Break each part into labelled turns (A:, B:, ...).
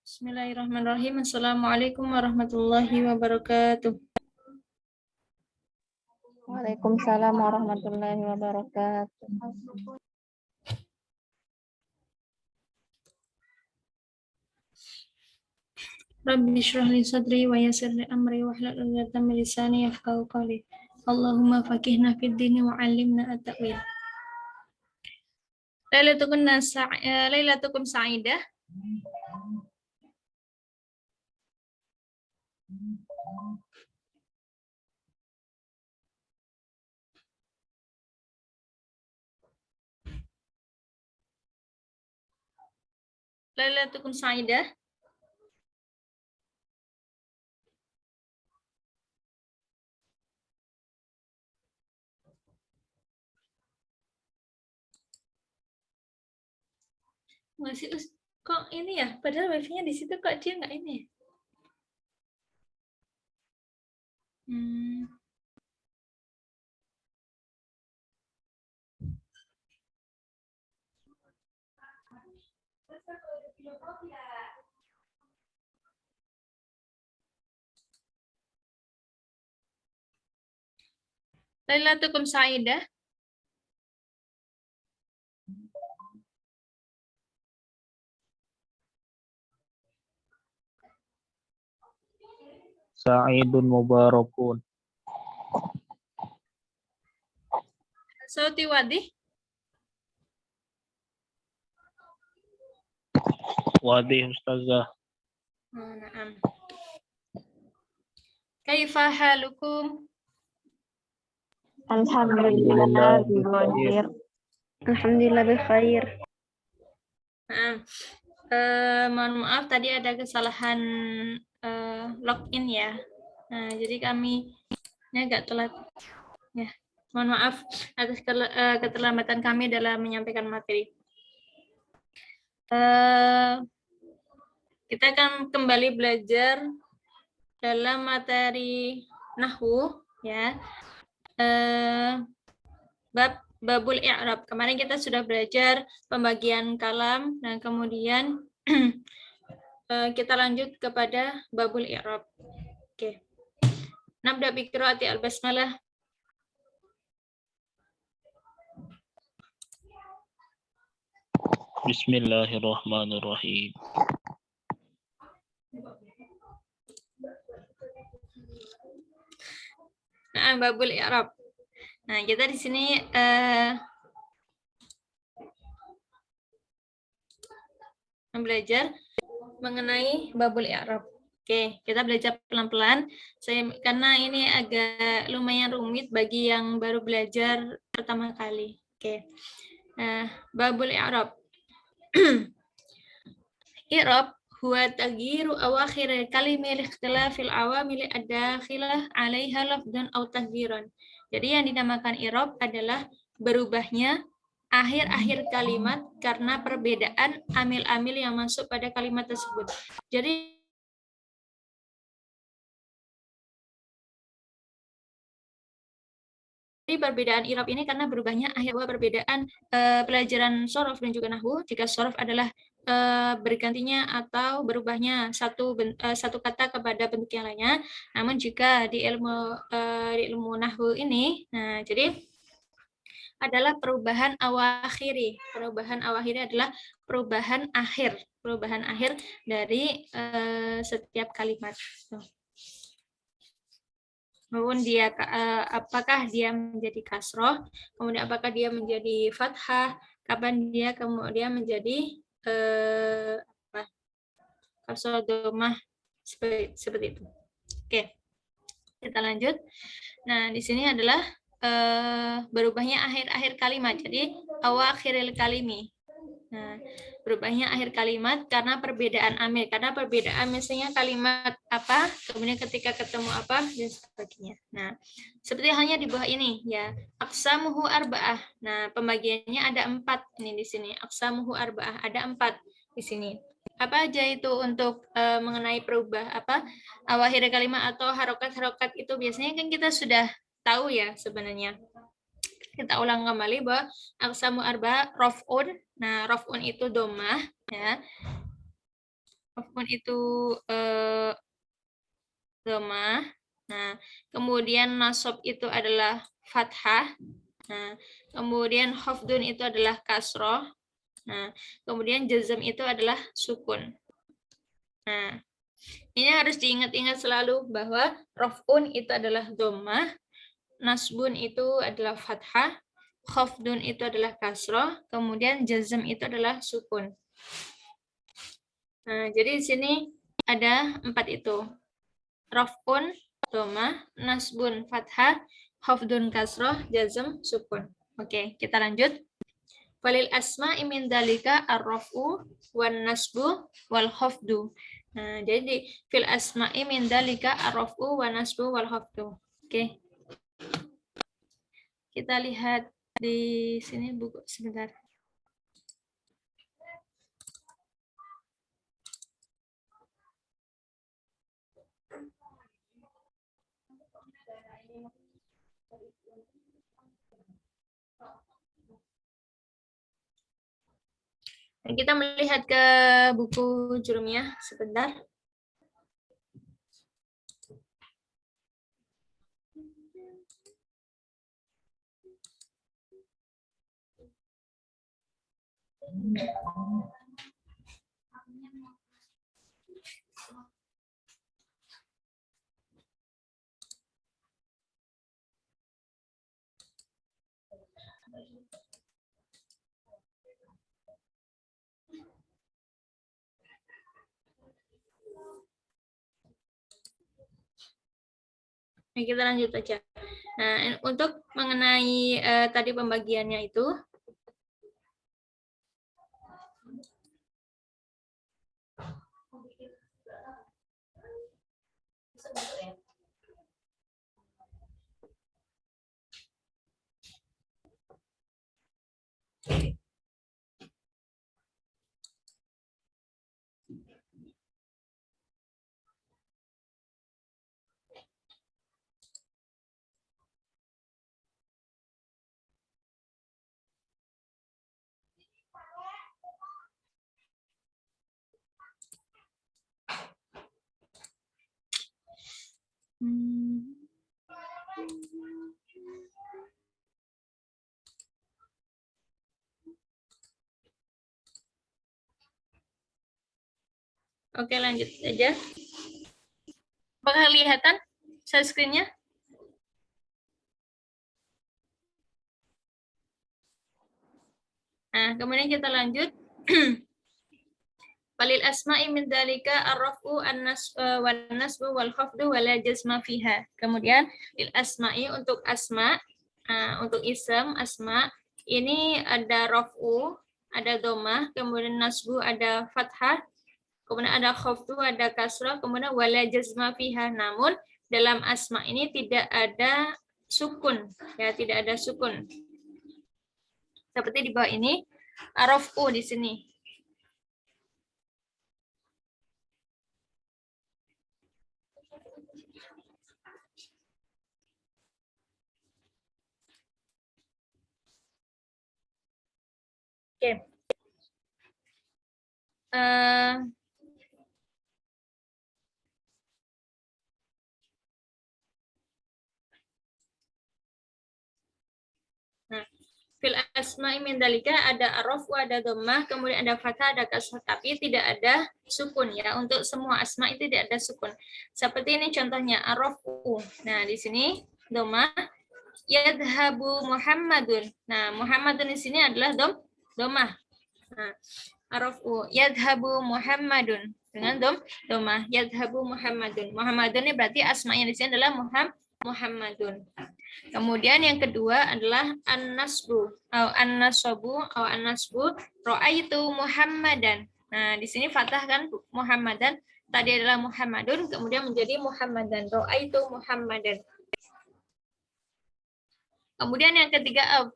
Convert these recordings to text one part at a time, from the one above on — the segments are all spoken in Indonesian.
A: Bismillahirrahmanirrahim. Assalamualaikum warahmatullahi wabarakatuh.
B: Waalaikumsalam warahmatullahi wabarakatuh.
A: Rabbi shrah li sadri wa yassir li amri wahlul 'uqdatam min lisani yafqahu qawli. Allahumma faqihna fid dini wa 'allimna at-ta'wil. Lailatukum sa'idah. Lailatukum sa'idah. Masih kok ini ya? Padahal wifi-nya di situ kok dia nggak ini ya? Lailatukum sa'idah.
C: Sa'idun mubarakun.
A: Sauti wadih.
C: Wadih Ustazah.
A: Na'am. Kaifa halukum?
B: Alhamdulillah bikhair. Alhamdulillah bikhair.
A: Mohon maaf tadi ada kesalahan login ya. Nah, jadi kami ini agak telat. Ya, mohon maaf atas keterlambatan kami dalam menyampaikan materi. Kita akan kembali belajar dalam materi nahwu ya. Babul i'rab. Kemarin kita sudah belajar pembagian kalam dan kemudian kita lanjut kepada babul i'rab. Oke. Nabda bi qiraati al-basmalah.
C: Bismillahirrahmanirrahim.
A: Nah, babul i'rab. Nah, kita di sini belajar mengenai babul i'rab. Oke, kita belajar pelan-pelan. Karena ini agak lumayan rumit bagi yang baru belajar pertama kali. Oke. Nah, babul i'rab. I'rab huwa taghyiru awakhir kalimi li ikhtilafil awamil ad-dakhilah 'alaiha lafdhan aw taghyiran. Jadi yang dinamakan i'rab adalah berubahnya akhir-akhir kalimat karena perbedaan amil-amil yang masuk pada kalimat tersebut. Jadi perbedaan i'rab ini karena berubahnya akhir perbedaan pelajaran shorof dan juga nahwu. Jika shorof adalah bergantinya atau berubahnya satu kata kepada bentuk yang lainnya. Namun jika di ilmu nahwu ini, nah jadi adalah perubahan awakhiri. Perubahan awakhiri adalah perubahan akhir dari setiap kalimat. Maupun dia apakah dia menjadi kasroh, kemudian apakah dia menjadi fathah, kapan dia kemudian menjadi kasroh domah seperti itu. Oke, kita lanjut. Nah, di sini adalah berubahnya akhir-akhir kalimat. Jadi awakhiril kalimi. Nah, berubahnya akhir kalimat karena perbedaan amil. Karena perbedaan misalnya kalimat apa, kemudian ketika ketemu apa, dan sebagainya. Nah, seperti halnya di bawah ini ya. Aqsamuhu arba'ah. Nah, pembagiannya ada 4 ini di sini. Aqsamuhu arba'ah, ada 4 di sini. Apa aja itu untuk mengenai awakhir kalimat atau harokat-harokat itu biasanya kan kita sudah tahu ya sebenarnya. Kita ulang kembali bahwa aqsamu arba raf'un. Nah, raf'un itu domah ya. Raf'un itu dhammah. Nah, kemudian nasab itu adalah fathah. Nah, kemudian khafdun itu adalah kasroh. Nah, kemudian jazm itu adalah sukun. Nah, ini harus diingat-ingat selalu bahwa raf'un itu adalah dhammah, nasbun itu adalah fathah, khafdun itu adalah kasroh, kemudian jazm itu adalah sukun. Nah, jadi di sini ada 4 itu. Raf'un, dhammah, nasbun, fathah, khafdun, kasroh, jazm, sukun. Oke, kita lanjut. Walil asma'i min dalika ar-raf'u wan nasbu wal khafdu. Nah, jadi fil asma'i min dalika ar-raf'u wan nasbu wal khafdu. Oke. Kita lihat di sini buku sebentar. Dan kita melihat ke buku Jurumiyah sebentar. Nah, kita lanjut aja. Nah, untuk mengenai tadi pembagiannya itu, oke, lanjut aja. Apakah kelihatan share screen-nya? Nah, kemudian kita lanjut. Walil asma'i min dzalika ar-raf'u wan nasbu wal khafdu wa la jazma fiha. Kemudian lil asma'i untuk asma, untuk ism asma, ini ada raf'u, ada dhammah, kemudian nasbu ada fathah, kemudian ada khafdu, ada kasrah, kemudian wala jazma fiha. Namun dalam asma ini tidak ada sukun, ya, tidak ada sukun. Seperti di bawah ini, raf'u di sini. Oke. Nah, fil asma'i min dalika ada araf, ada dhammah, kemudian ada fathah, ada kasrah, tapi tidak ada sukun, ya. Untuk semua asma itu tidak ada sukun. Seperti ini contohnya arafu. Nah, di sini dhammah, yadhabu Muhammadun. Nah, Muhammadun di sini adalah dhammah. Nah, arafu yadhabu Muhammadun dengan dhammah, yadhabu Muhammadun. Muhammadun ini berarti asmanya di sini adalah Muhammadun. Kemudian yang kedua adalah an-nasbu atau an-nasabu atau an-nasbu, ra'aitu Muhammadan. Nah, di sini fathah kan Muhammadan, tadi adalah Muhammadun, kemudian menjadi Muhammadan, ra'aitu Muhammadan. Kemudian yang ketiga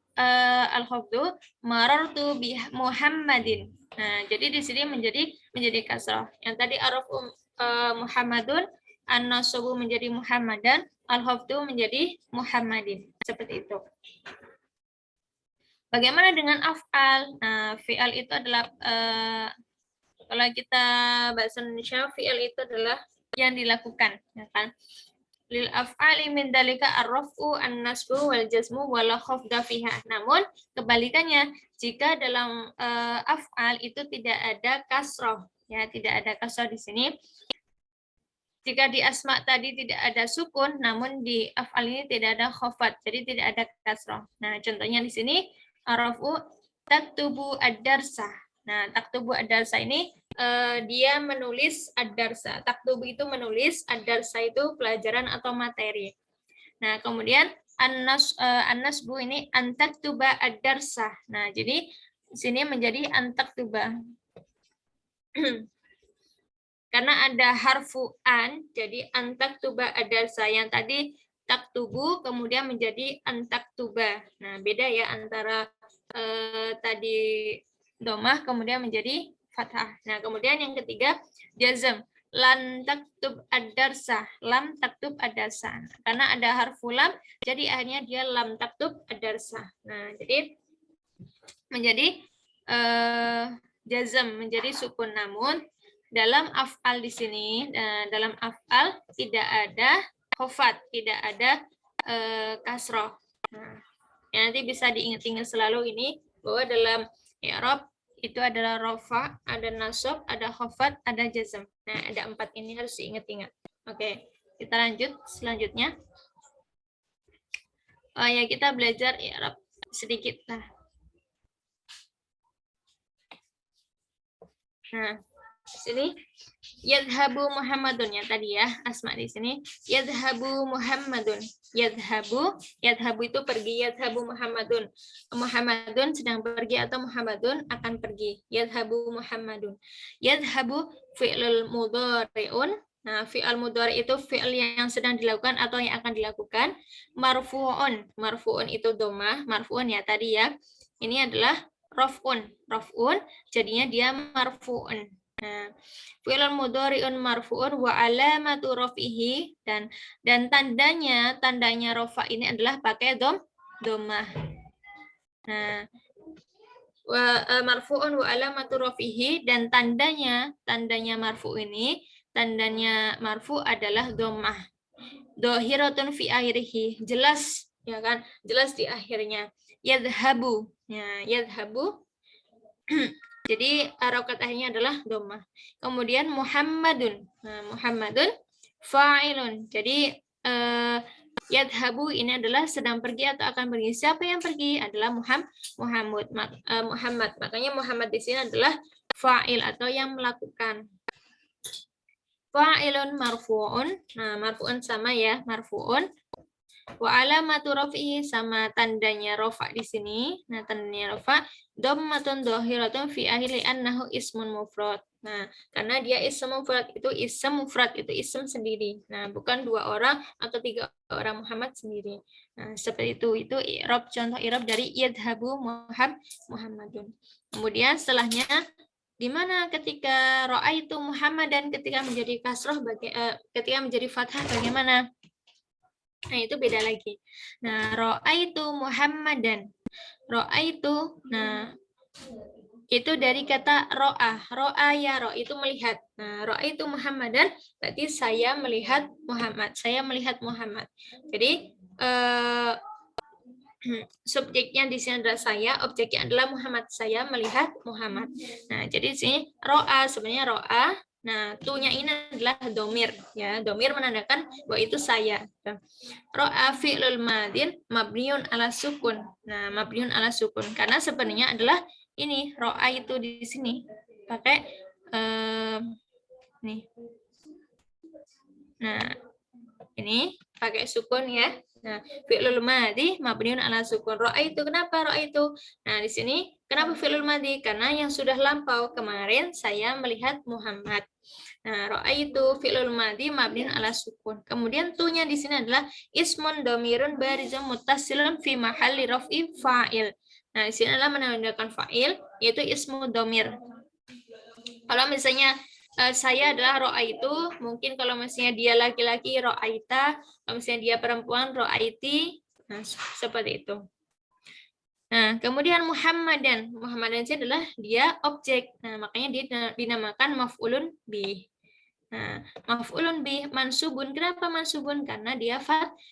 A: al-khafdu, marartu bi Muhammadin. Nah, jadi di sini menjadi kasrah. Yang tadi araf Muhammadun, an-nasabu menjadi Muhammadan, al-khafdu menjadi Muhammadin. Seperti itu. Bagaimana dengan af'al? Nah, fi'al itu adalah Kalau kita bahasa Indonesia, fi'il itu adalah yang dilakukan, ya kan? Lil af'ali min dalika ar-raf'u an-nasbu wal jazmu wala khafda fiha. Namun kebalikannya, jika dalam af'al itu tidak ada kasroh, ya, tidak ada kasroh di sini. Jika di asma tadi tidak ada sukun, namun di af'al ini tidak ada khafat, jadi tidak ada kasroh. Nah, contohnya di sini ar-raf'u taktubu ad-darsa. Nah, taktubu ad-darsa ini dia menulis ad-darsa. Taktubu itu menulis, ad-darsa itu pelajaran atau materi. Nah, kemudian an-nasbu ini antaktuba ad-darsa. Nah, jadi di sini menjadi antaktuba. Karena ada harfu an, jadi antaktuba ad-darsa. Yang tadi taktubu kemudian menjadi antaktuba. Nah, beda ya antara tadi domah kemudian menjadi fathah. Nah, kemudian yang ketiga jazm. Lan taktub ad-darsa, lam taktub ad-darsa. Karena ada harfu lam, jadi akhirnya dia lam taktub ad-darsa. Nah, jadi menjadi jazm, menjadi sukun. Namun dalam af'al di sini, dalam af'al tidak ada khofat, tidak ada kasroh. Nah, ya nanti bisa diingat-ingat selalu ini bahwa dalam i'rab itu adalah rofa, ada nasab, ada khofat, ada jazm. Nah, ada 4 ini harus diingat-ingat. Oke, kita lanjut selanjutnya. Ya kita belajar i'rab sedikit lah. Nah, di sini yadhabu Muhammadun ya tadi ya, asma di sini yadhabu Muhammadun. Yadhabu itu pergi, yadhabu Muhammadun. Muhammadun sedang pergi atau Muhammadun akan pergi. Yadhabu Muhammadun. Yadhabu fi'lul mudhari'un. Nah, fi'al mudhari itu fi'il yang sedang dilakukan atau yang akan dilakukan. Marfu'un. Marfu'un itu domah, marfu'un ya tadi ya. Ini adalah raf'un. Raf'un jadinya dia marfu'un. Nah, fi'il mudhari'un marfu'un wa alamatu raf'ihi dan tandanya rafa ini adalah pakai dhammah. Nah, marfu'un wa alamatu raf'ihi dan tandanya marfu ini, tandanya marfu adalah dhammah. Dhahiratun fi akhirih, jelas ya kan? Jelas di akhirnya. Yadhabu. Ya, yadhabu. Jadi harokat akhirnya adalah dhammah. Kemudian Muhammadun. Nah, Muhammadun fa'ilun. Jadi yadhabu ini adalah sedang pergi atau akan pergi. Siapa yang pergi? Adalah Muhammad. Makanya Muhammad di sini adalah fa'il atau yang melakukan. Fa'ilun marfu'un. Nah, marfu'un sama ya, marfu'un. Wa alamatu raf'ihi sama tandanya rafa di sini. Nah, tandanya rafa dhammatun dhahiratun fi akhiri annahu ismun mufrad. Nah, karena dia ism mufrad itu ism sendiri. Nah, bukan 2 orang atau 3 orang Muhammad sendiri. Nah, seperti itu. Itu i'rab, contoh i'rab dari yadhabu Muhammadun. Kemudian setelahnya di mana ketika ra'aitu Muhammadan ketika menjadi kasroh ketika menjadi fathah bagaimana? Nah, itu beda lagi. Nah, ra'aitu Muhammadan. Ra'aitu, nah, itu dari kata ro'ah. Ro'ah ya ro' itu melihat. Nah, ra'aitu Muhammadan, berarti saya melihat Muhammad. Saya melihat Muhammad. Jadi, subjeknya di sini adalah saya, objeknya adalah Muhammad. Saya melihat Muhammad. Nah, jadi di sini ro'ah, sebenarnya ro'ah. Nah, tu-nya ini adalah domir, ya. Domir menandakan bahwa itu saya. Ro'a fi'lul madin mabniun ala sukun. Nah, mabniun ala sukun karena sebenarnya adalah ini ro'a itu di sini pakai nih. Nah, ini pakai sukun ya. Nah, fi'lul madhi mabniun ala sukun. Ro'a itu kenapa ro'a itu? Nah, di sini kenapa fi'lul madhi? Karena yang sudah lampau kemarin saya melihat Muhammad. Nah, ro'a itu fi'lul madhi mabniun ala sukun. Kemudian tu-nya di sini adalah ismun dhamirun barizun muttasilun fi mahalli raf'i fa'il. Nah, di sini adalah menandakan fa'il yaitu ismu dhamir. Kalau misalnya saya adalah ro'a itu, mungkin kalau misalnya dia laki-laki ro'aita, kalau misalnya dia perempuan ro'aiti, nah seperti itu. Nah, kemudian Muhammadan. Muhammadan itu adalah dia objek. Nah, makanya dia dinamakan maf'ulun bih. Nah, maf'ulun bih mansubun. Kenapa mansubun? Karena dia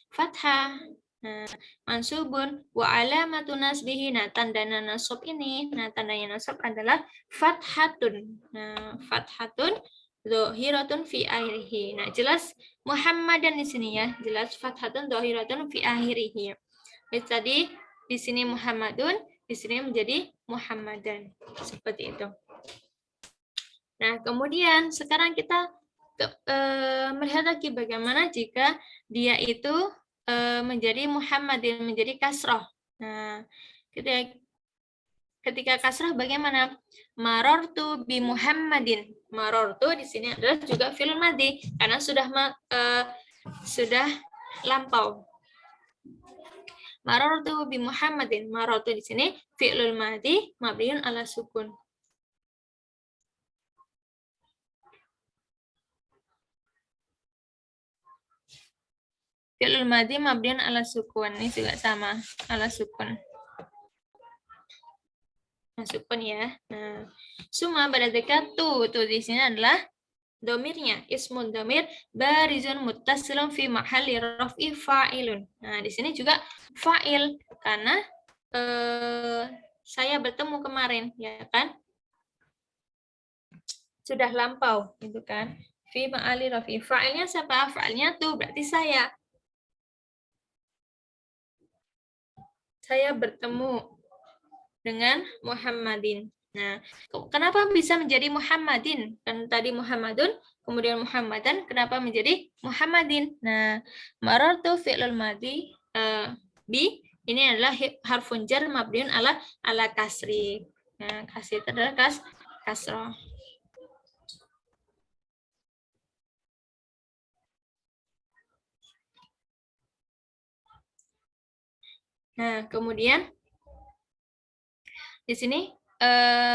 A: fathah. Nah, mansubun wa alamatu nasbihi. Nah, tandanya nasab ini, tandanya nasab adalah fathatun. Nah, fathatun dhahiratun fi akhirih. Nah, jelas Muhammadan di sini ya, jelas fathatun dhahiratun fi akhirih. Tadi di sini Muhammadun, di sini menjadi Muhammadan. Seperti itu. Nah, kemudian sekarang kita melihat lagi bagaimana jika dia itu menjadi Muhammadin, menjadi kasroh. Nah, ketika kasroh bagaimana? Marortu bi Muhammadin. Marortu di sini adalah juga fi'il madhi karena sudah lampau. Marortu bi Muhammadin. Marortu di sini fi'lul madhi mabniun ala sukun. Fi'lul madhi mabniun ala sukun. Ini juga sama, ala sukun. Sukun ya. Nah, suma berdasarkan tu di sini adalah domirnya, ismun domir barizun muttasilun fi mahalli raf'i fa'ilun. Nah, di sini juga fa'il karena saya bertemu kemarin, ya kan? Sudah lampau, gitu kan? Fi mahalli raf'i. Fa'ilnya siapa? Fa'ilnya tuh berarti saya. Saya bertemu dengan Muhammadin. Nah, kenapa bisa menjadi Muhammadin? Kan tadi Muhammadun, kemudian Muhammadan, kenapa menjadi Muhammadin? Nah, marartu fi'lul madhi bi ini adalah harfun jar mabniun ala kasri. Nah, kasri itu adalah kasroh. Nah, kemudian di sini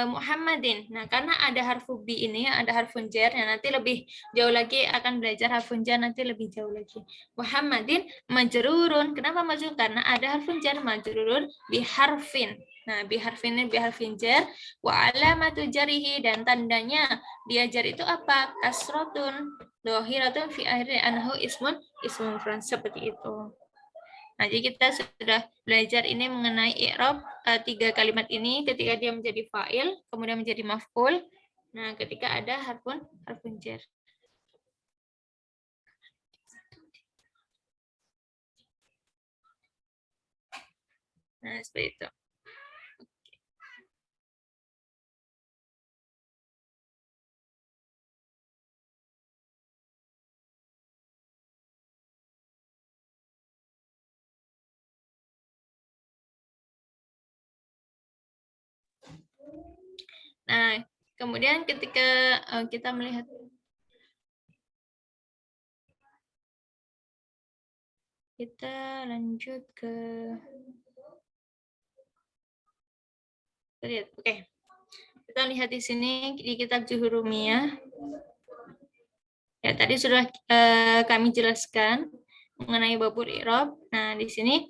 A: Muhammadin. Nah, karena ada harfu bi ini, ada harfun jar, nah nanti lebih jauh lagi akan belajar harfun jar nanti lebih jauh lagi. Muhammadin majrurun. Kenapa majrur? Karena ada harfun jar majrurun bi harfin. Nah, bi harfin ini bi harfin jar wa alamatu jarihi dan tandanya dia jar itu apa? Kasratun dhahiratun fi akhiri anhu ismun mufrad seperti itu. Nah, jadi kita sudah belajar ini mengenai i'rab 3 kalimat ini ketika dia menjadi fa'il, kemudian menjadi maf'ul. Nah, ketika ada harfun jar. Nah, seperti itu. Nah, kemudian ketika kita melihat kita lanjut ke lihat. Oke. Kita lihat di sini di kitab Juhurumiyah. Ya, tadi sudah kami jelaskan mengenai babul i'rab. Nah, di sini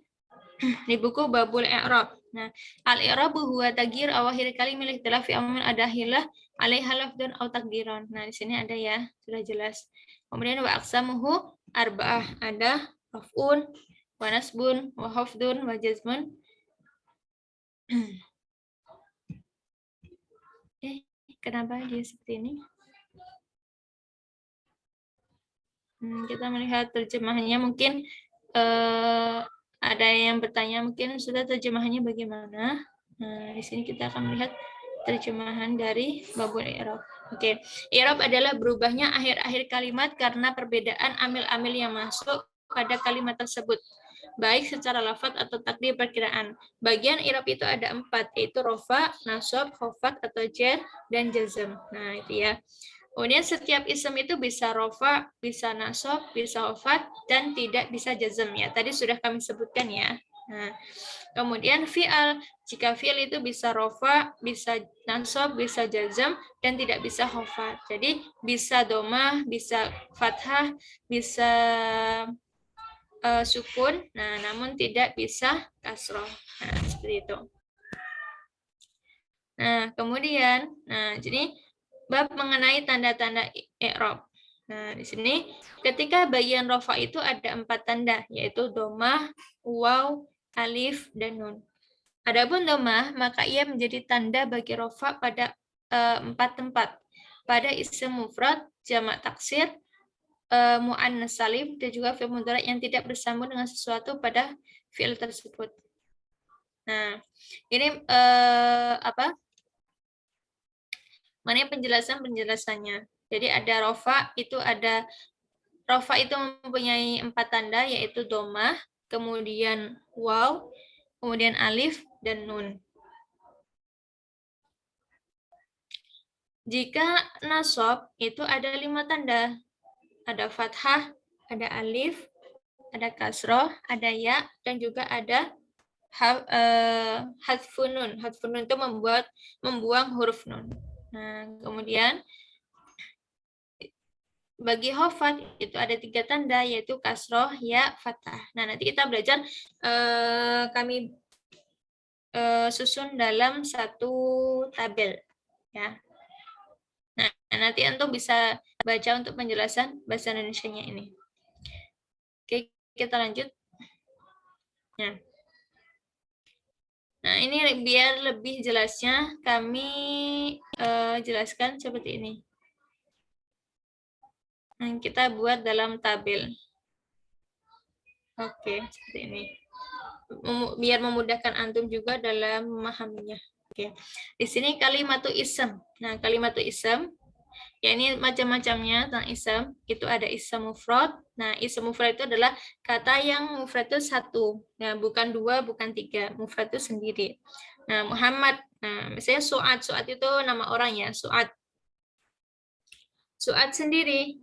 A: di buku babul i'rab. Nah, al-i'rabu huwa taghyir awakhir kalimah li ikhtilafi amil adahilah alaiha lafdun aw takdiran. Nah, di sini ada ya, sudah jelas. Kemudian wa aqsamuhu arba'ah, ada raf'un, wa nasbun, wa khafdun, wa jazmun. Kenapa dia seperti ini? Kita melihat terjemahannya mungkin ada yang bertanya mungkin sudah terjemahannya bagaimana. Nah, di sini kita akan melihat terjemahan dari babul i'rab. Oke, i'rab adalah berubahnya akhir-akhir kalimat karena perbedaan amil-amil yang masuk pada kalimat tersebut, baik secara lafaz atau takdir perkiraan. Bagian i'rab itu ada 4, yaitu rofa, nasab, khafat atau jar, dan jazm. Nah, itu ya. Kemudian setiap isim itu bisa rofa, bisa nasab, bisa khafat, dan tidak bisa jazm ya. Tadi sudah kami sebutkan ya. Nah, kemudian fi'al, jika fi'al itu bisa rofa, bisa nasab, bisa jazm, dan tidak bisa khafat. Jadi bisa domah, bisa fathah, bisa sukun, nah namun tidak bisa kasroh. Nah, seperti itu. Nah, kemudian, jadi bab mengenai tanda-tanda i'rab. Nah, di sini ketika bagian rofa itu ada 4 tanda, yaitu domah, waw, alif, dan nun. Adapun domah, maka ia menjadi tanda bagi rofa pada 4 tempat. Pada isim mufrad, jamak taksir, mu'annas salim, dan juga fi'il mudhari yang tidak bersambung dengan sesuatu pada fi'il tersebut. Nah, ini mana penjelasannya. Jadi ada rofa itu mempunyai 4 tanda, yaitu domah, kemudian waw, kemudian alif, dan nun. Jika nasab itu ada 5 tanda. Ada fathah, ada alif, ada kasroh, ada ya, dan juga ada hadfun nun. Hadfun nun itu membuang huruf nun. Nah, kemudian bagi hofat itu ada 3 tanda, yaitu kasroh, ya, fathah. Nah, nanti kita belajar, kami susun dalam satu tabel, ya. Nah, nanti antum bisa baca untuk penjelasan bahasa Indonesianya ini. Oke, kita lanjut. Nah, ini biar lebih jelasnya kami jelaskan seperti ini. Nah, kita buat dalam tabel. Oke, seperti ini. Biar memudahkan antum juga dalam memahaminya. Oke. Di sini kalimat ism. Nah, kalimat ism, ya ini macam-macamnya tentang ism. Itu ada ism mufrad. Nah, ism mufrad itu adalah kata yang mufrad itu 1. Nah, bukan 2, bukan 3. Mufrad itu sendiri. Nah, Muhammad. Nah, misalnya Su'ad. Su'ad itu nama orang ya. Su'ad. Su'ad sendiri,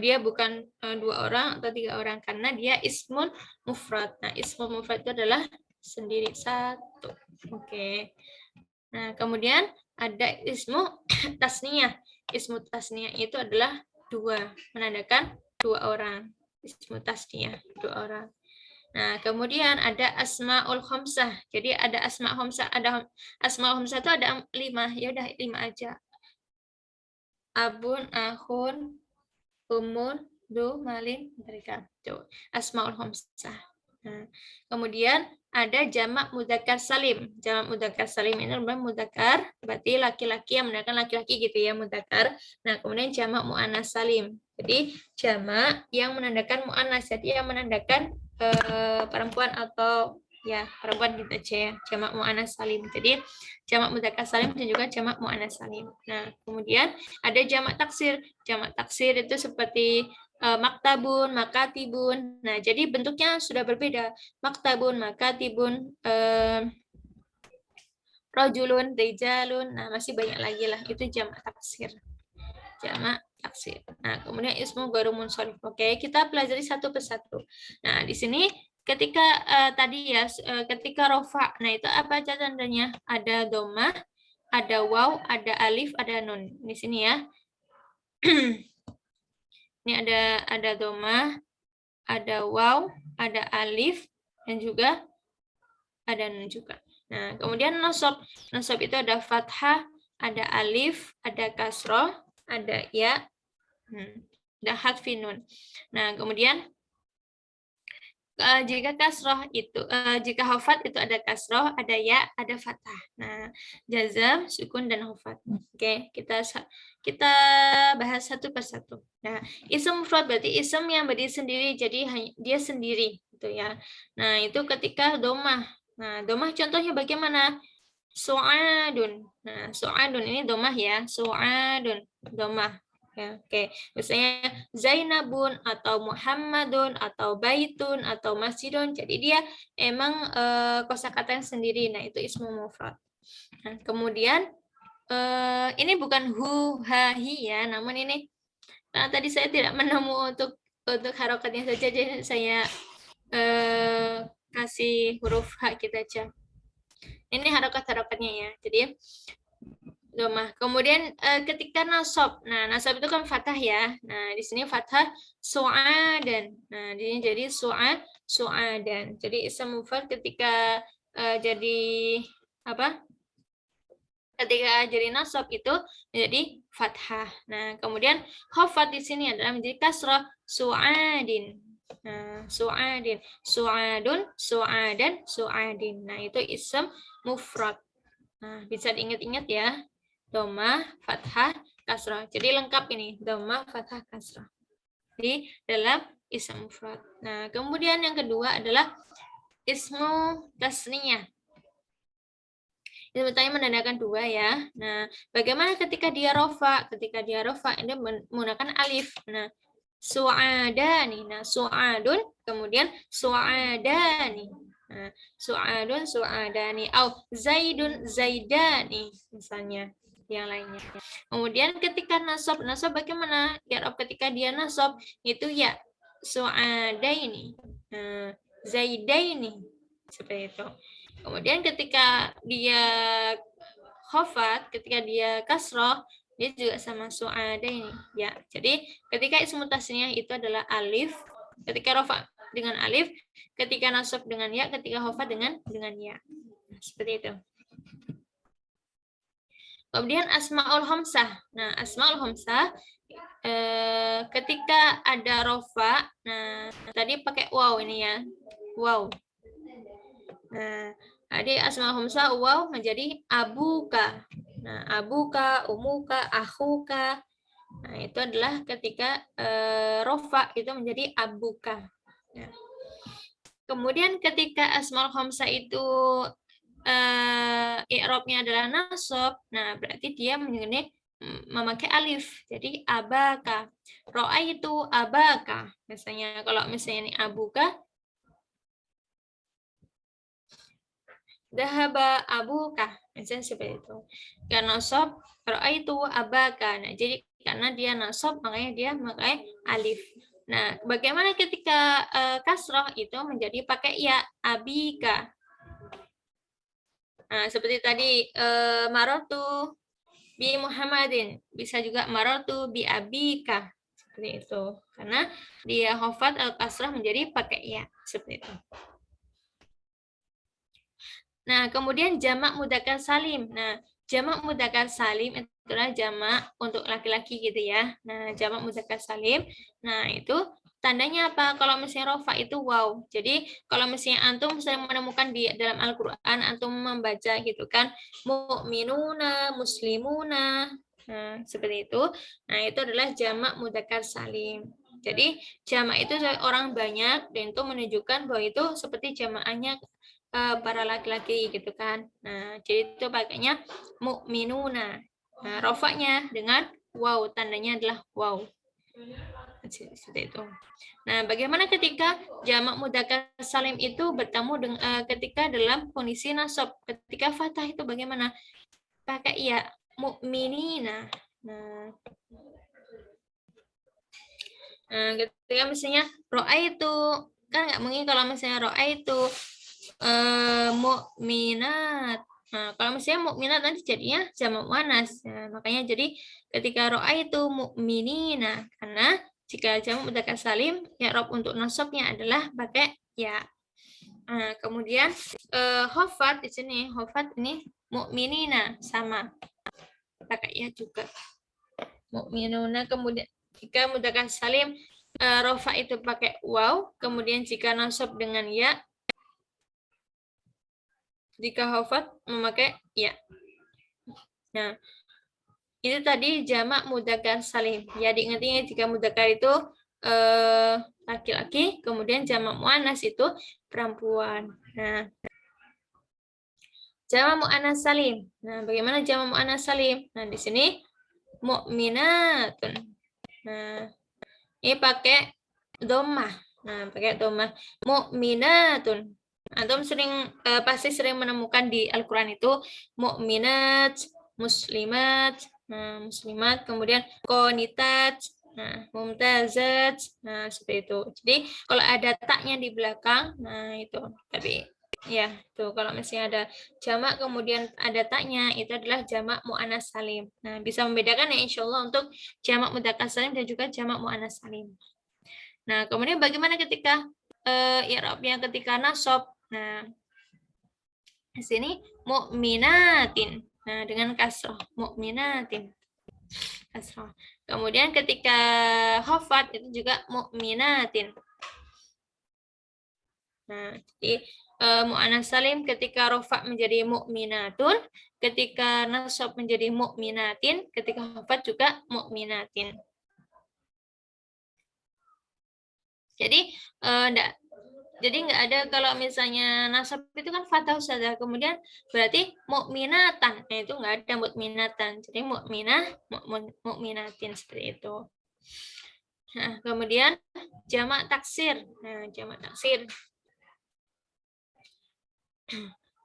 A: dia bukan 2 orang atau 3 orang, karena dia ismun mufrad. Nah, ismun mufrad itu adalah sendiri 1. Oke. Nah, kemudian ada ismu tasniyah. Ismu tasniyah itu adalah 2, menandakan 2 orang. Ismu tasniyah, 2 orang. Nah, kemudian ada asmaul khamsah. Jadi ada asma khamsah, ada asmaul khamsah itu ada 5. Ya udah 5 aja. Abun, akhun, umun, du, malin, mereka. Asmaul khamsah. Nah, kemudian ada jamak mudzakkar salim. Jamak mudzakkar salim ini adalah mudzakkar, berarti laki-laki yang menandakan laki-laki gitu ya, mudzakkar. Nah, kemudian jamak muannas salim. Jadi jamak yang menandakan muannas, jadi yang menandakan perempuan atau ya perempuan gitu aja ya, jamak muannas salim. Jadi jamak mudzakkar salim dan juga jamak muannas salim. Nah, kemudian ada jamak taksir. Jamak taksir itu seperti maktabun, makatibun. Nah, jadi bentuknya sudah berbeda. Maktabun, makatibun, rajulun, rijalun. Nah, masih banyak lagi lah. Itu jamak taksir. Jamak taksir. Nah, kemudian ismu gharu munsharif. Oke, kita pelajari satu persatu. Nah, di sini ketika tadi ya, ketika rofa. Nah, itu apa aja tandanya? Ada domah, ada waw, ada alif, ada nun. Di sini ya. Ini ada domah, ada waw, ada alif, dan juga ada nun juga. Nah, kemudian nasab. Nasab itu ada fathah, ada alif, ada kasroh, ada ya, ada hadfi nun. Nah, kemudian jika kasroh itu, jika hafat itu ada kasroh, ada ya, ada fathah. Nah, jazam, sukun, dan hafat. Oke, kita bahas satu persatu. Nah, ism mufrad berarti ism yang berdiri sendiri, jadi dia sendiri, gitu ya. Nah, itu ketika domah. Nah, domah contohnya bagaimana? Su'adun. Nah, su'adun ini domah ya, su'adun, domah. Ya, oke. Misalnya Zainabun atau Muhammadun atau Baitun atau Masjidun. Jadi dia emang kosakata yang sendiri. Nah, itu ismu mufrad. Nah, kemudian ini bukan hu, ha, hi ya, namun ini tadi saya tidak menemu untuk harokatnya saja, jadi saya kasih huruf h kita aja. Ini harokat-harokatnya ya. Jadi domah. Kemudian ketika nasab. Nah, nasab itu kan fathah ya. Nah, di sini fathah su'adan. Nah, ini jadi su'adan. Jadi ism mufrad ketika jadi apa? ketika jadi nasab itu menjadi fathah. Nah, kemudian khafat di sini adalah menjadi kasrah, su'adin. Nah, su'adin, su'adun, su'adan, su'adin. Nah, itu ism mufrad. Nah, bisa diingat-ingat ya. Dhammah, fathah, kasrah. Jadi lengkap ini, dhammah, fathah, kasrah. Di dalam ism mufrad. Nah, kemudian yang kedua adalah ismu tasniyah. Ini bertanya menandakan dua ya. Nah, bagaimana ketika dia rofa? Ketika dia rofa, ini menggunakan alif. Nah, su'adani. Nah, su'adun, kemudian su'adani. Nah, su'adun, su'adani. Au zaidun, zaidani. Misalnya, yang lainnya. Kemudian ketika nasab, nasab bagaimana? I'rab ketika dia nasab, itu ya, su'adaini. Nah, zaidaini. Seperti itu. Kemudian ketika dia khafat, ketika dia kasroh, dia juga sama su'ada ini. Ya, jadi ketika ismu tasniyah itu adalah alif, ketika rafa dengan alif, ketika nasab dengan ya, ketika khafat dengan ya. Seperti itu. Kemudian asmaul khamsah. Nah, asmaul khamsah ketika ada rofa, nah tadi pakai waw ini ya, waw. Nah, jadi asmaul khamsah waw menjadi abuka. Nah, abuka, umuka, akhuka. Nah, itu adalah ketika rofa itu menjadi abuka. Nah, kemudian ketika asmaul khamsah itu i'rabnya adalah nasab, nah berarti dia memakai alif. Jadi abaka. Ra'aitu abaka. Misalnya kalau misalnya ini abuka, dahaba abuka. Misalnya seperti itu. Karena nasab, ra'aitu abaka. Nah, jadi karena dia nasab, makanya dia memakai alif. Nah, bagaimana ketika kasrah itu menjadi pakai ya, abika. Nah, seperti tadi marotu bi Muhammadin, bisa juga marotu bi abika. Seperti itu. Karena dia khafat al-kasrah menjadi pakai ya, seperti itu. Nah, kemudian jamak mudzakkar salim. Nah, jamak mudzakkar salim itu adalah jamak untuk laki-laki gitu ya. Nah, jamak mudzakkar salim. Nah, itu tandanya apa? Kalau misalnya rofa itu wow. Jadi, kalau misalnya antum sering menemukan di dalam Al-Qur'an antum membaca gitu kan, mu'minuna, muslimuna. Nah, seperti itu. Nah, itu adalah jamak mudzakkar salim. Jadi, jamak itu orang banyak dan itu menunjukkan bahwa itu seperti jamaahnya para laki-laki gitu kan. Nah, jadi itu pakainya mu'minuna. Nah, rofaknya dengan wow, tandanya adalah wow. Seperti itu. Nah, bagaimana ketika jamak mudzakkar salim itu bertemu dengan ketika dalam kondisi nasab, ketika fathah itu bagaimana? Pakai ya mu'minina. Nah, ketika misalnya ro'a itu kan nggak mungkin kalau misalnya ro'a itu mukminat. Nah, kalau misalnya mukminat nanti jadinya jamak muannas. Nah, makanya jadi ketika ro'a itu mukminina, karena jika jamak mudzakkar salim, i'rab untuk nasabnya adalah pakai ya. Nah, kemudian khafat di sini, khafat ini mukminina sama pakai ya juga. Mukminuna, kemudian jika mudzakkar salim rofa itu pakai waw, kemudian jika nasab dengan ya, jika khafat memakai ya. Nah, itu tadi jamak mudzakkar salim. Ya, diingat-ingat jika mudzakkar itu laki-laki, kemudian jamak muannas itu perempuan. Nah, jamak muannas salim. Nah, bagaimana jamak muannas salim? Nah, di sini mukminatun. Nah, ini pakai dhammah. Nah, pakai dhammah. Mukminatun. Antum pasti sering menemukan di Al-Qur'an itu mukminat, muslimat, nah, muslimat, kemudian qanitat, nah, mumtazat, nah, seperti itu. Jadi kalau ada taknya di belakang, nah itu. Tapi ya, tuh kalau misalnya ada jamak kemudian ada taknya, itu adalah jamak muannas salim. Nah, bisa membedakan ya insyaallah untuk jamak mudzakkar salim dan juga jamak muannas salim. Nah, kemudian bagaimana ketika i'rabnya ketika nasab? Nah, di sini mukminatin. Nah, dengan kasroh mukminatin. Kasroh. Kemudian ketika khafat itu juga mukminatin. Nah, jadi mu'annas salim ketika rofa menjadi mukminatun, ketika nasab menjadi mukminatin, ketika khafat juga mukminatin. Jadi nggak ada kalau misalnya nasab itu kan fathah saja, kemudian berarti mukminatan, nah itu nggak ada mukminatan, jadi mukminatin seperti itu. Nah, kemudian jamak taksir. Nah, jamak taksir.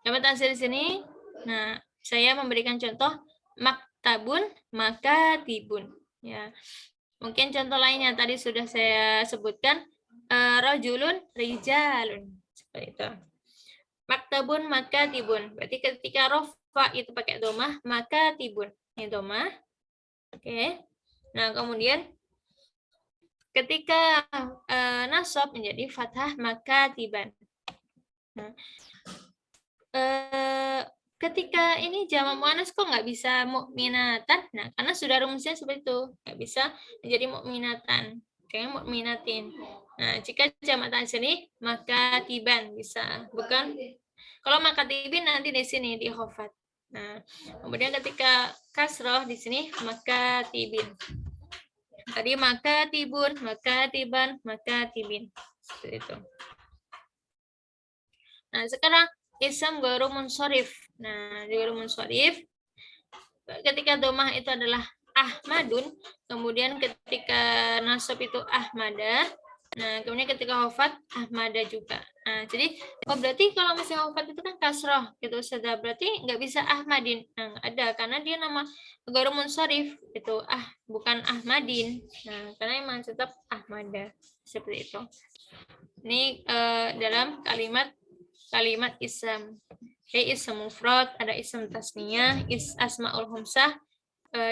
A: Jamak taksir di sini. Nah, saya memberikan contoh maktabun, makatibun. Ya, mungkin contoh lainnya tadi sudah saya sebutkan. Rajulun, rijalun. Seperti itu. Maktabun, makatibun. Berarti ketika rofa itu pakai domah, makatibun. Ini domah. Oke. Nah, kemudian ketika nasab menjadi fathah, makatiban. Nah, ketika ini jamak muannas kok nggak bisa mukminatan? Nah, karena sudah rumusnya seperti itu. Nggak bisa menjadi mukminatan. Oke, mukminatin. Nah, jika jamak taksir ini maka tiban bisa, bukan? Kalau maka tibin nanti di sini di khafat. Nah, kemudian ketika kasroh di sini maka tibin. Tadi maka tibun, maka tiban, maka tibin. Seperti itu. Nah, sekarang isam ghairu munsharif. Nah, ghairu munsharif ketika domah itu adalah Ahmadun, kemudian ketika nasab itu Ahmada, nah kemudian ketika khafat Ahmada juga. Nah, jadi berarti kalau misalnya khafat itu kan kasroh gitu, sudah berarti nggak bisa Ahmadin. Nah, nggak ada karena dia nama ghairu munsharif itu bukan Ahmadin. Nah, karena memang tetap Ahmada seperti itu. Ini dalam kalimat ism. Ism mufrad, ada ism tasniyah, asmaul khamsah,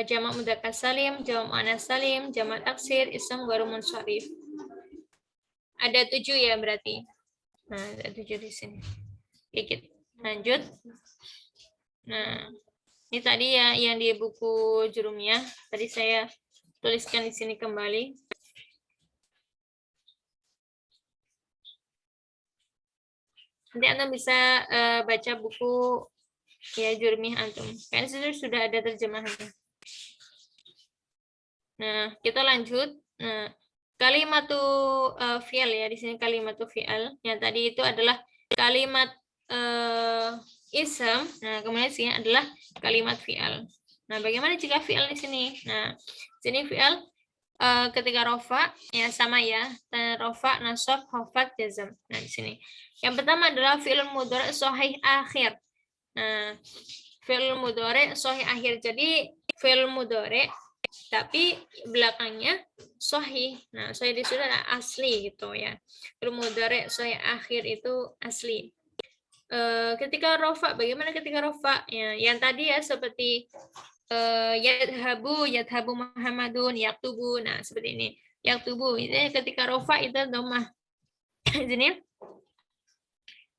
A: jamak mudzakkar salim, jamak muannas salim, jamak taksir, ism ghairu munsharif. Ada 7 ya berarti. Nah, ada 7 di sini. Oke, kita lanjut. Nah, ini tadi ya yang di buku Jurumiyah. Tadi saya tuliskan di sini kembali. Nanti Anda bisa baca buku ya Jurumiyah antum. Kayaknya sudah ada terjemahannya. Nah, kita lanjut. Nah, kalimatu fi'al ya, di sini kalimatu fi'al. Yang tadi itu adalah kalimat ism. Nah, kemudian di sini adalah kalimat fi'al. Nah, bagaimana jika fi'al di sini? Nah, di sini fi'al ketika rofa ya sama ya, rofa, nasab, khafat, jazm. Nah, di sini. Yang pertama adalah fi'il mudhari' shahih akhir. Nah, fi'il mudhari' shahih akhir. Jadi fi'il mudhari' tapi belakangnya sahih. Nah, sahih di sini adalah asli gitu ya. Fi'il mudhari' sahih akhir itu asli. Ketika rofa, bagaimana ketika rofa? Ya, yang tadi ya seperti yadhabu Muhammadun, yaktubu. Nah, seperti ini. Yaktubu ini ketika rofa itu domah. Sini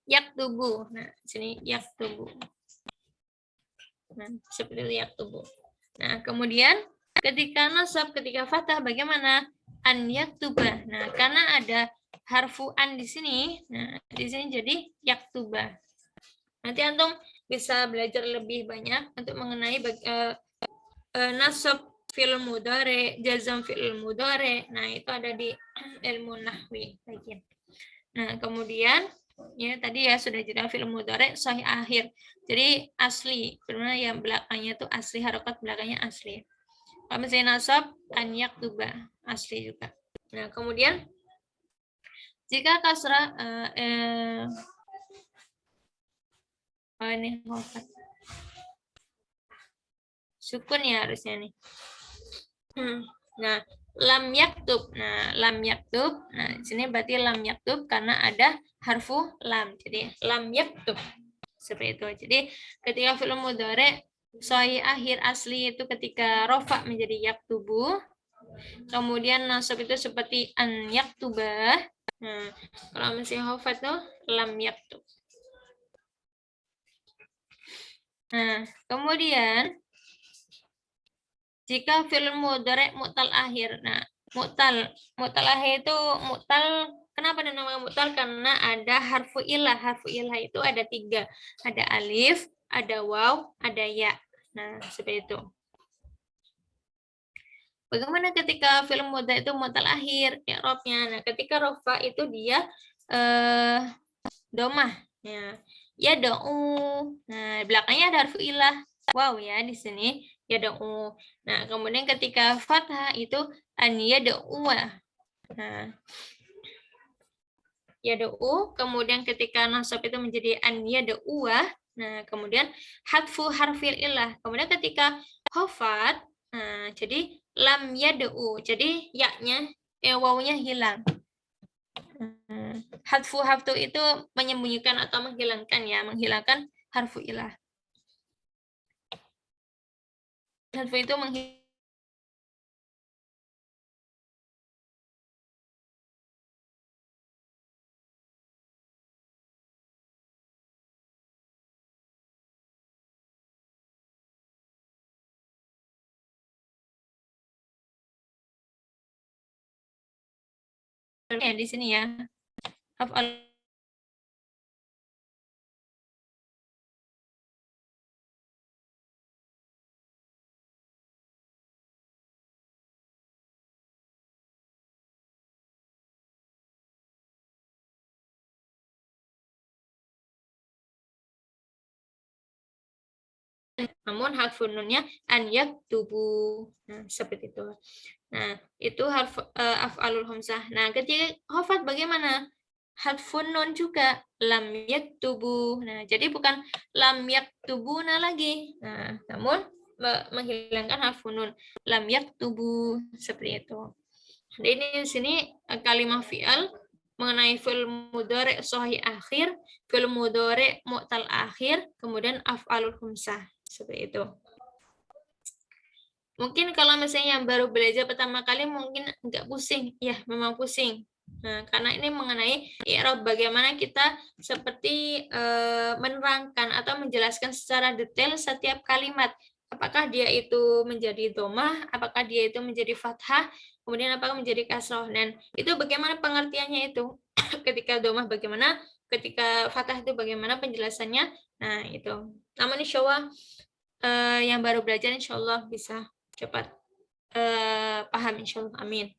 A: yaktubu. Nah, sini yaktubu. Nah, seperti itu yaktubu. Nah, kemudian ketika nasab, ketika fathah bagaimana? An yaktuba. Nah, karena ada harfu an di sini. Nah, di sini jadi yaktuba. Nanti antum bisa belajar lebih banyak untuk mengenai nasab fi'il mudhari, jazm fi'il mudhari. Nah, itu ada di ilmu nahwi bagian. Nah, kemudian ya tadi ya sudah jelas fi'il mudhari sahih akhir. Jadi asli, karena yang belakangnya itu asli, harokat belakangnya asli. Kalau misalnya nasab an yaktuba, asli juga. Nah, kemudian jika kasrah ini sukun ya harusnya nih. Nah, lam yaktub. Nah, lam yaktub. Nah, di sini berarti lam yaktub karena ada harfu lam. Jadi lam yaktub. Seperti itu. Jadi ketika fi'il mudhari sahih akhir asli itu ketika rofa menjadi yaktubu. Kemudian nasab itu seperti an yaktubah. Nah, kalau masih khafat tuh lam yaktub. Nah, kemudian jika fi'il mudhari' mu'tal akhir. Nah, mu'tal akhir itu kenapa dinamakan mu'tal? Karena ada harfu ilah. Harfu ilah itu ada 3. Ada alif, ada waw, ada ya. Nah, seperti itu. Bagaimana ketika fi'il mudhari' itu mu'tal akhir? I'rabnya. Nah, ketika rafa itu dia domah. Ya do'u. Nah, belakangnya ada harfu ilah. Wow ya di sini ya do'u. Nah, kemudian ketika fathah itu an yad'uwa. Nah, yad'u, kemudian ketika nasab itu menjadi an yad'uwa. Nah, kemudian hadfu harfil ilah. Kemudian ketika khafat, nah jadi lam yad'u. Jadi ya-nya wawunya hilang. Hadfu itu menyembunyikan atau menghilangkan ya, menghilangkan harfu ilah. Harfu itu di sini ya. Af'al namun harfu nunnya an yaktubu. Nah, seperti itu. Nah, itu af'alul hamzah. Nah, ketika khafat bagaimana? Harfun nun juga lam yaktubu. Nah, jadi bukan lam yaktubuna lagi. Nah, namun menghilangkan harfun nun lam yaktubu seperti itu. Jadi ini di sini kalimat fi'al mengenai fi'il mudhari' sahih akhir, fi'il mudhari' mu'tal akhir, kemudian af'alul khamsah. Seperti itu. Mungkin kalau misalnya yang baru belajar pertama kali mungkin enggak pusing. Ya, memang pusing. Nah, karena ini mengenai i'rab bagaimana kita seperti menerangkan atau menjelaskan secara detail setiap kalimat. Apakah dia itu menjadi dhammah, apakah dia itu menjadi fathah, kemudian apakah menjadi kasroh. Dan itu bagaimana pengertiannya itu. Ketika dhammah bagaimana, ketika fathah itu bagaimana penjelasannya. Nah, itu. Namun insya Allah yang baru belajar insya Allah bisa cepat paham insya Allah. Amin.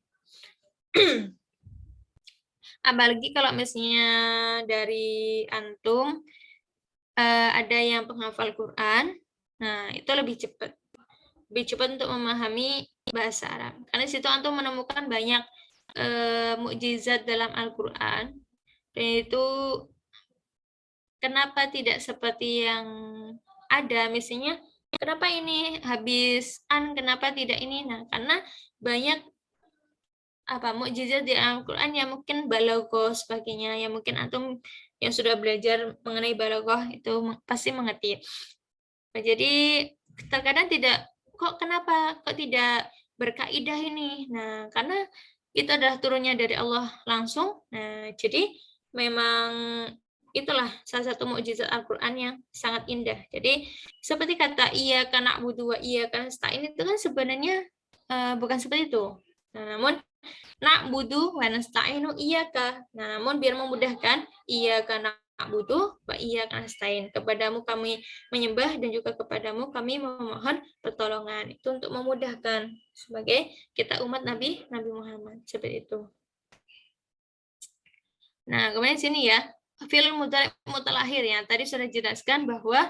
A: Apalagi kalau misalnya dari antum ada yang penghafal Quran, nah itu lebih cepat untuk memahami bahasa Arab. Karena di situ antum menemukan banyak mukjizat dalam Al-Quran, dan itu kenapa tidak seperti yang ada, misalnya kenapa ini habis an, kenapa tidak ini? Nah, karena banyak mukjizat di Al-Quran yang mungkin balaghah sebagainya, yang mungkin antum yang sudah belajar mengenai balaghah itu pasti mengerti. Nah, jadi terkadang kenapa kok tidak berkaidah ini? Nah, karena itu adalah turunnya dari Allah langsung. Nah, jadi memang itulah salah satu mukjizat Al-Quran yang sangat indah. Jadi seperti kata iyyaka na'budu wa iyyaka nasta'in itu kan sebenarnya bukan seperti itu. Nah, namun na'budu wa nasta'inu iyyaka. Nah, namun biar memudahkan iyyaka na'budu wa iyyaka nasta'in. Kepadamu kami menyembah dan juga kepadamu kami memohon pertolongan. Itu untuk memudahkan sebagai kita umat Nabi Muhammad. Seperti itu. Nah, kemudian sini ya, fi'il mudhari' mu'tal akhir ya. Tadi sudah dijelaskan bahwa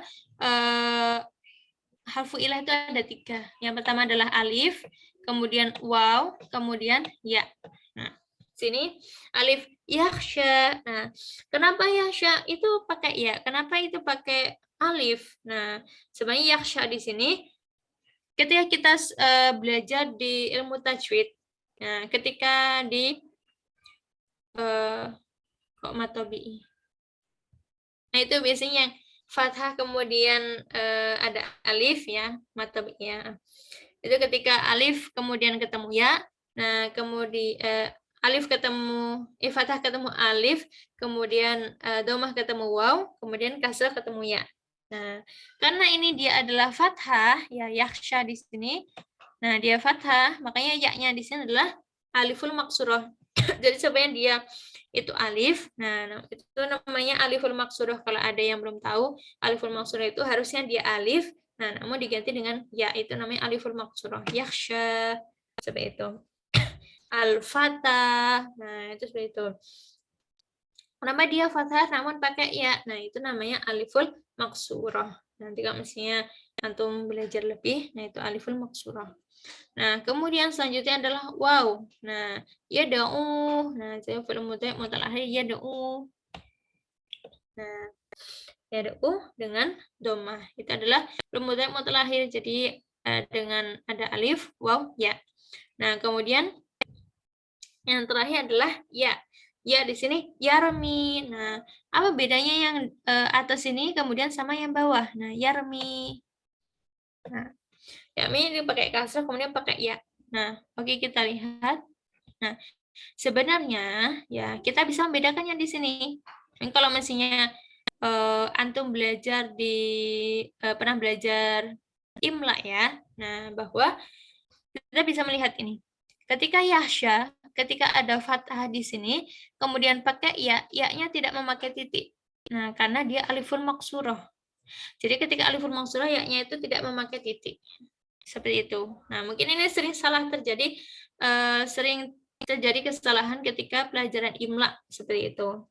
A: harfu ilah itu ada 3. Yang pertama adalah alif, kemudian waw, kemudian ya. Nah, sini alif yakhsha. Nah, kenapa yakhsha itu pakai ya? Kenapa itu pakai alif? Nah, sebenarnya yakhsha di sini ketika kita belajar di ilmu tajwid, nah, ketika di kok matobi. Nah, itu biasanya yang fathah kemudian ada alif ya, matobi ya. Itu ketika alif kemudian ketemu ya, nah kemudian alif ketemu fathah ketemu alif, kemudian dhammah ketemu waw, kemudian kasrah ketemu ya. Nah, karena ini dia adalah fathah, ya yakhsha di sini. Nah, dia fathah, makanya ya-nya di sini adalah aliful maksurah. Jadi sebenarnya dia itu alif. Nah, itu namanya aliful maksurah. Kalau ada yang belum tahu, aliful maksurah itu harusnya dia alif. Nah, namun diganti dengan ya, itu namanya aliful maksurah. Yakhsha, seperti itu. Al-fatah. Nah, itu seperti itu. Kenapa dia fathah namun pakai ya? Nah, itu namanya aliful maksurah. Nanti kalau misalnya antum belajar lebih, nah itu aliful maksurah. Nah, kemudian selanjutnya adalah waw. Nah, yada'u. Nah, saya fi'il mudhari' mutal akhir yada'u. Nah, yada'u dengan dhammah. Itu adalah fi'il mudhari' mutal akhir. Jadi dengan ada alif, waw, ya. Nah, kemudian yang terakhir adalah ya. Ya di sini yarmi. Nah, apa bedanya yang atas ini kemudian sama yang bawah? Nah, yarmi. Nah, yarmi ini pakai kasrah kemudian pakai ya. Nah, oke kita lihat. Nah, sebenarnya ya kita bisa membedakannya di sini. Dan kalau misalnya antum belajar pernah belajar imla ya. Nah, bahwa kita bisa melihat ini. Ketika yahsya, ketika ada fathah di sini, kemudian pakai ya, ya-nya tidak memakai titik. Nah, karena dia alifun maksurah. Jadi ketika alifun maksurah, ya-nya itu tidak memakai titik. Seperti itu. Nah, mungkin ini sering salah terjadi, sering terjadi kesalahan ketika pelajaran imla seperti itu.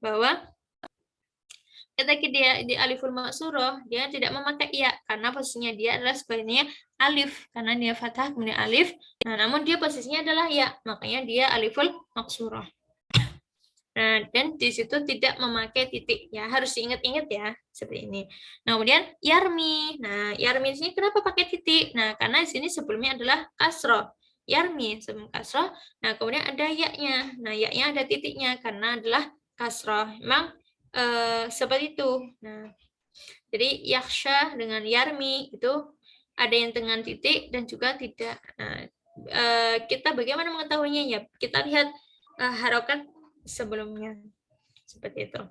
A: Bahwa ketika dia di aliful maksurah, dia tidak memakai ya karena posisinya dia adalah sebenarnya alif karena dia fathah kemudian alif. Nah, namun dia posisinya adalah ya, makanya dia aliful maksurah. Nah, dan di situ tidak memakai titik ya, harus diingat-ingat ya seperti ini. Nah, kemudian yarmi. Nah, yarmi di sini kenapa pakai titik? Nah, karena di sini sebelumnya adalah kasroh. Yarmi sebelum kasroh. Nah, kemudian ada ya-nya. Nah, ya-nya ada titiknya karena adalah kasroh. Memang seperti itu. Nah, jadi yakhsha dengan yarmi itu ada yang dengan titik dan juga tidak. Nah, kita bagaimana mengetahuinya ya? Kita lihat harokat sebelumnya seperti itu.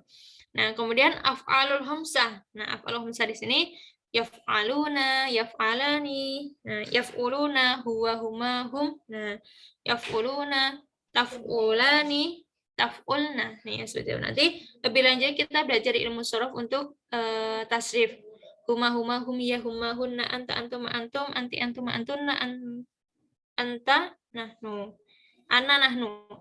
A: Nah, kemudian af'alul hamzah. Nah, af'alul hamzah di sini yaf'aluna, yaf'alani, nah, yaf'uluna, huwa, huma, hum. Nah, yaf'uluna, taf'ulani, taf'ulna. Nih, seperti itu. Nanti lebih lanjut kita belajar ilmu shorof untuk tasrif. Huma, huma, hum, ya, huma, hunna, anta, antum, antum, anti, antum, antunna, anta, nahnu. Ana nahnu.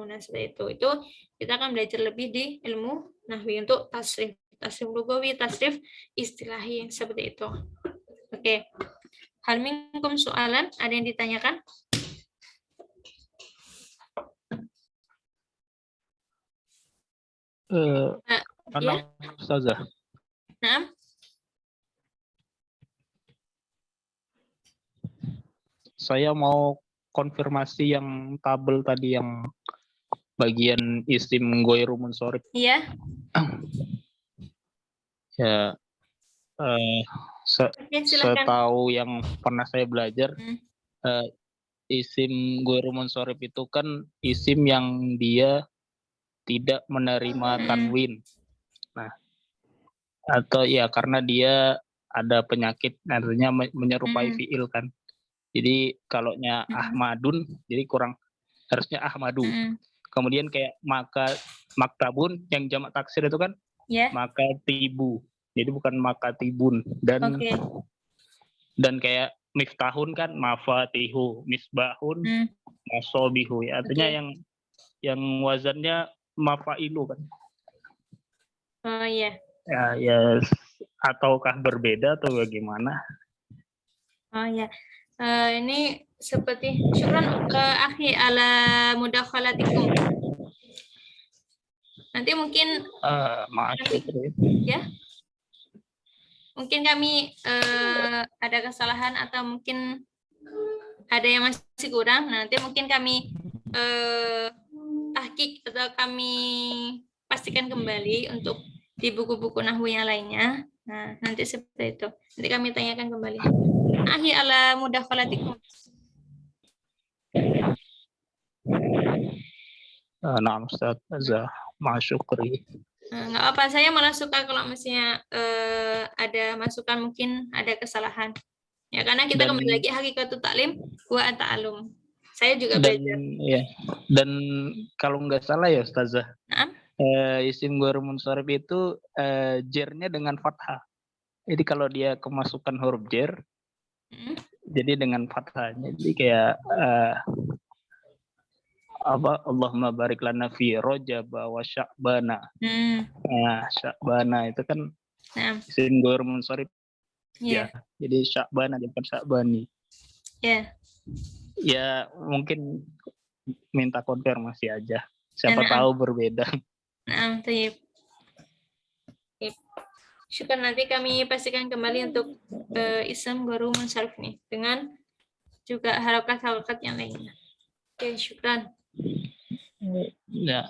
A: Nah, seperti itu. Itu kita akan belajar lebih di ilmu nahwi untuk tasrif. Tasrif lugawi, tasrif istilahi, seperti itu. Oke. Hal minkum soalan, ada yang ditanyakan?
C: Mana Ustazah?
A: Nah,
C: Saya mau konfirmasi yang tabel tadi yang bagian isim ghairu munsorif.
A: iya.
C: Ya,
A: Oke, silakan.
C: setahu yang pernah saya belajar, isim ghairu munsorif itu kan isim yang dia tidak menerima tanwin. Nah, atau ya karena dia ada penyakit, artinya menyerupai fiil kan. Jadi kalaunya Ahmadun, jadi kurang, harusnya Ahmadu. Kemudian kayak maktabun yang jamak taksir itu kan maka tibu. Jadi bukan maka tibun. Dan kayak miftahun kan mafatihu, misbahun masobihu. Ya, artinya yang wazannya mafailu kan.
A: Oh iya.
C: Ya, ataukah berbeda atau bagaimana?
A: Oh ya. Ini seperti syukran akhi ala mudakhalatikum. Nanti mungkin ya. Mungkin kami ada kesalahan atau mungkin ada yang masih kurang. Nanti mungkin kami tahqiq atau kami pastikan kembali untuk di buku-buku nahwu yang lainnya. Nah, nanti seperti itu. Nanti kami tanyakan kembali. Ahi ala mudakhalatikum.
C: Nah, Ustaz, masyukri.
A: Nggak apa, saya malah suka kalau misalnya ada masukan, mungkin ada kesalahan. Ya, karena kita
C: Dan-
A: kembali lagi hakikatul taklim wa ta'allum. Saya juga
C: Dan
A: belajar.
C: ya, dan kalau nggak salah ya Ustazah,
A: Naam.
C: isim ghairul munsharif itu jernya dengan fathah. Jadi kalau dia kemasukan huruf jer,
A: Hmm.
C: jadi dengan fathah. Jadi kayak Allahumma barik lana fi Rajab wa Sya'bana. Nah, Sya'bana itu kan
A: Naam.
C: isim ghairul munsharif
A: Ya.
C: ya. Jadi Sya'bana bukan Sya'bani.
A: Ya.
C: Ya mungkin minta konfirmasi aja. Siapa
A: Naam.
C: tahu berbeda.
A: Nah, tayyib. Syukur, nanti kami pastikan kembali untuk isim ghairul munsharif nih dengan juga harokat-harokat yang lainnya. Oke, syukran.
C: Ya.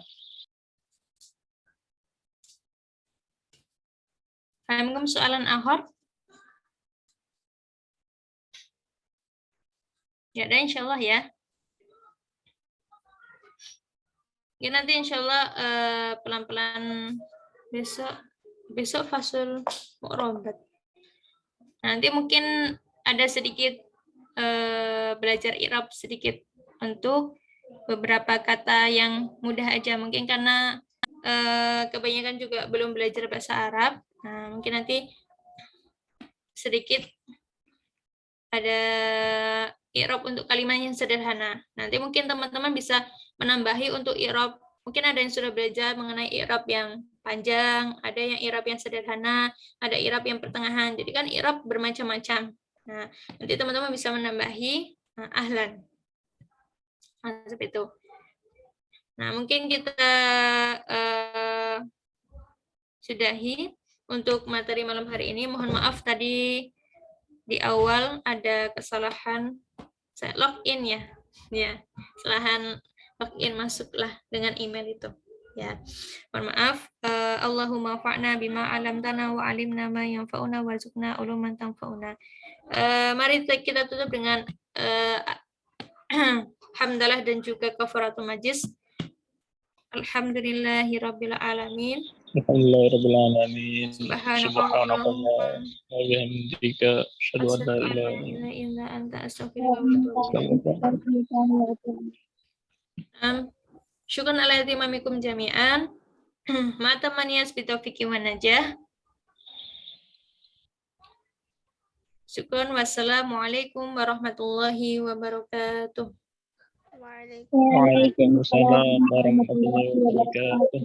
A: Faham soalan akhir? Ya, dan insyaallah ya. Ya, nanti insyaallah pelan-pelan besok fasul mu'robat. Nanti mungkin ada sedikit belajar i'rab sedikit untuk beberapa kata yang mudah aja, mungkin karena kebanyakan juga belum belajar bahasa Arab. Nah, mungkin nanti sedikit ada i'rab untuk kalimat yang sederhana. Nanti mungkin teman-teman bisa menambahi untuk i'rab. Mungkin ada yang sudah belajar mengenai i'rab yang panjang, ada yang i'rab yang sederhana, ada i'rab yang pertengahan. Jadi kan i'rab bermacam-macam. Nah, nanti teman-teman bisa menambahi ahlan. Nah, seperti itu. Nah, mungkin kita sudahi untuk materi malam hari ini. Mohon maaf tadi di awal ada kesalahan. Saya login ya. Ya, kesalahan login masuklah dengan email itu. Ya, mohon maaf. Allahumma fa'na bima 'allamtana wa 'alimna ma yanfa'una warzuqna uluman tanfa'una. Mari kita tutup dengan hamdalah dan juga kafaratul majlis. Alhamdulillahirabbil alamin.
C: Alhamdulillahirabbil alamin.
A: Subhanallah
C: wa bihamdika asyhadu an la ilaha
A: illa anta astaghfiruka wa atubu ilaik. Syukran ala ihtimamikum jami'an. Ma'atamanias bitaufiqi wa najah. Syukran, wassalamualaikum warahmatullahi wabarakatuh.
C: Waalaikumsalam warahmatullahi wabarakatuh.